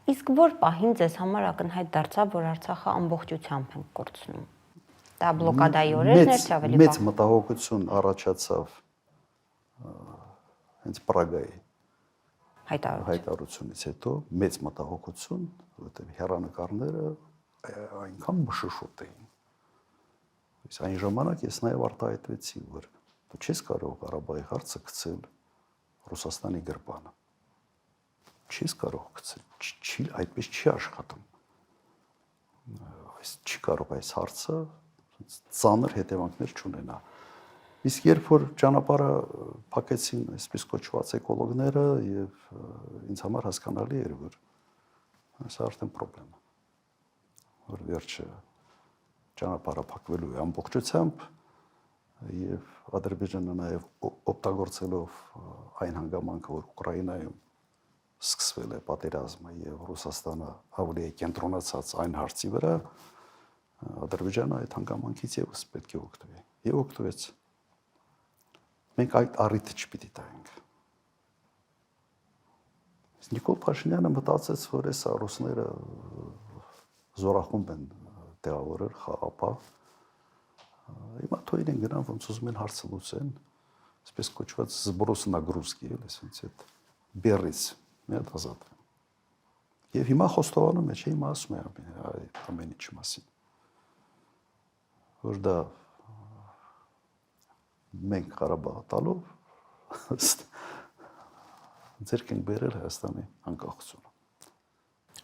Իսկ որ պահին ձեզ համար ակնհայտ դարձավ, որ Արցախը ամբողջությամբ ենք կորցնում։ Դա բլոկադայի օրերն էր, թե ավելի մեծ մտահոգություն առաջացավ հենց Պրագայի հայտարարությունից հետո, մեծ մտահոգություն, որովհետև հեռանկարները այնքան մշուշոտ էին։ Իսկ այն ժամանակ ես նաև արտահայտվեցի, որ դու չես կարող Ղարաբաղի հարցը գցել Ռուսաստանի գրպանը։ Չես կարող գցել, այդպես չի աշխատում։ Չի կարող այս հարցը ծանր հետևանքներ չունենա։ Իսկ երբ որ ճանապարհը փակեցին այսպես կոչված էկոլոգները եւ ինձ համար հասկանալի էր, որ սա արդեն խնդրեմ է, որ վերջը ճանապարհը փակվելու է ամբողջությամբ եւ Ադրբեջանը նաեւ օգտագործելով այն հանգամանքը, որ Ուկրաինայում սկսվել է պատերազմը եւ Ռուսաստանը ավելի է կենտրոնացած այն հարցի վրա, Ադրբեջանը այդ հանգամանքից եւս պետք է օգտվի եւ օգտվեց։ Մենք այդ առիթը չպիտի տայինք։ Նիկոլ Փաշինյանը մտածեց, որ այս ռուսները զորախումբ են տեղավորել խաղապահ։ Հիմա թող իրեն գնան ոնց ուզում են հարցը լուծեն, այսպես կոչված զբրոս նագրուսկի, այսինքն այդ բերից մի հատ ազատվեն։ Եվ հիմա խոստովանում է, չէ՞, հիմա ասում է ամեն ինչի մասին։ Որ դա մենք Ղարաբաղը տալով ձեռք ենք բերել Հայաստանի անկախությունը։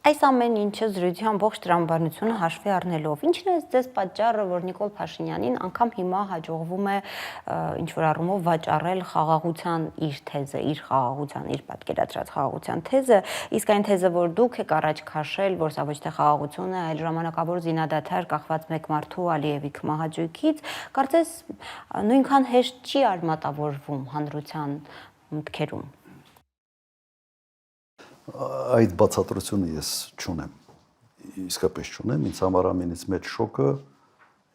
Այս ամեն ինչը զրույցի ամբողջ տրամաբանությունը հաշվի առնելով, ինչն է ձեզ պատճառը, որ Նիկոլ Փաշինյանին անգամ հիմա հաջողվում է ինչ-որ առումով վաճառել խաղաղության իր թեզը, իր խաղաղության, իր պատկերացրած խաղաղության թեզը, իսկ այն թեզը, որ դուք եք առաջ քաշել, որ սա ոչ թե խաղաղություն է, այլ ժամանակավոր զինադադար կախված մեկ մարդու Ալիևի քմահաճույքից, կարծես նույնքան հեշտ չի արմատավորվում հանրության մտքերում։ Այդ բացատրությունը ես չունեմ, իսկապես չունեմ, ինձ համար ամենից մեծ շոկը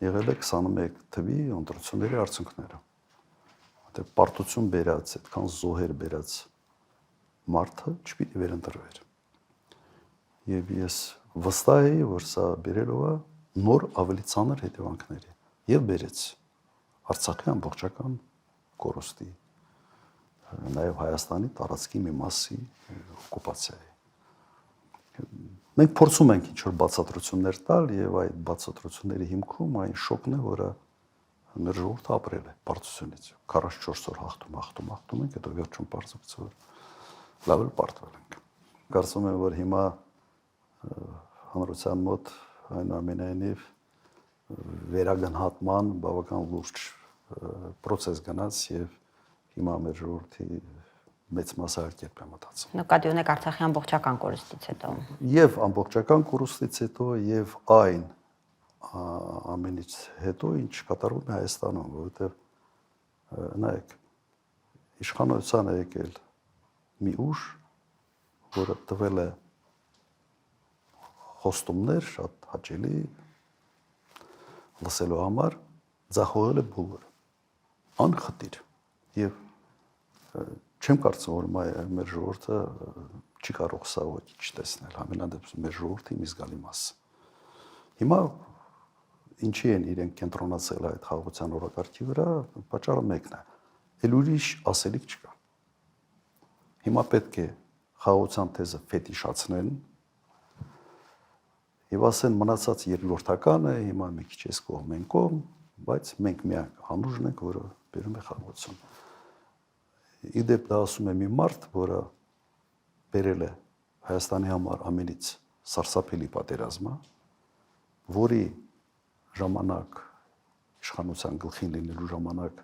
եղել է 21 թվի ընտրությունների արդյունքները։ Որտեղ պարտություն բերած, այդքան զոհեր բերած մարդը չպիտի վերընտրվեր։ Եվ ես վստահ եի, որ սա բերելով է նոր ավելի ծանր հետևանքների եւ բերեց Արցախի ամբողջական կորուստի, նաև Հայաստանի տարածքի մի մասի օկուպացիայի։ Մենք փորձում ենք ինչ-որ բացատրություններ տալ եւ այդ բացատրությունների հիմքում այն շոկն է, որը մեր ժողովուրդը ապրել է պարտությունից։ 44 օր հաղթում ենք, հետո վերջում պարզվեց, որ լավ էլ պարտվել ենք։ Կարծում եմ, որ հիմա հանրության մոտ այնուամենայնիվ վերագնահատման բավական լուրջ process գնաց եւ հիմա մեր ժողովրդի մեծ մասը այլ կերպ է մտածում։ Նկատի ունեք Արցախի ամբողջական կորուստից հետո։ Եվ ամբողջական կորուստից հետո եւ այն ամենից հետո ինչ կատարվում է Հայաստանում, որովհետեւ նայեք իշխանության է եկել մի ուժ, որը տվել է խոստումներ շատ հաճելի լսելու համար, ձախողել է բոլորը անխտիր եւ չեմ կարծում, որ մեր ժողովուրդը չի կարող սա ոչ չտեսնել, համենայնդեպս մեր ժողովրդի մի զգալի մասը։ Հիմա ինչի են իրենք կենտրոնացել այդ խաղաղության օրակարգի վրա, պատճառը մեկն է։ Էլ ուրիշ ասելիք չկա։ Հիմա պետք է խաղաղության թեզը ֆետիշացնեն եւ ասեն մնացած երկրորդականը, հիմա մի քիչ էս կողմ են կողմ, բայց մենք միակ անուժն ենք, որը բերում է խաղաղություն։ Իդեպ դա ասում է մի մարդ, որը բերել է Հայաստանի համար ամենից սարսափելի պատերազմը, որի ժամանակ իշխանության գլխին լինելու ժամանակ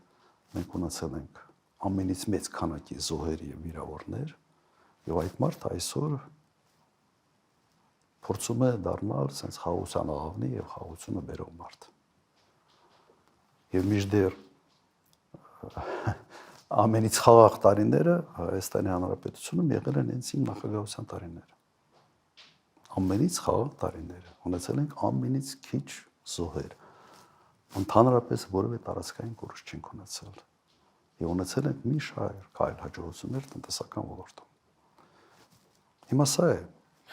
մենք ունեցել ենք ամենից մեծ քանակի զոհեր եւ վիրավորներ, եւ այդ մարդը այսօր փորձում է դառնալ sense խաղաղության աղավնի եւ խաղաղությունը բերող մարդ։ Եվ մինչդեռ ամենից խաղաղ տարիները Հայաստանի Հանրապետությունում եղել են հենց իմ նախագահության տարիները։ Ամենից խաղաղ տարիները, ունեցել ենք ամենից քիչ զոհեր։ Ընդհանրապես որևէ տարածքային կորուստ չենք ունեցել։ Եվ ունեցել ենք մի շարք այլ հաջողություններ տնտեսական ոլորտում։ Հիմա սա է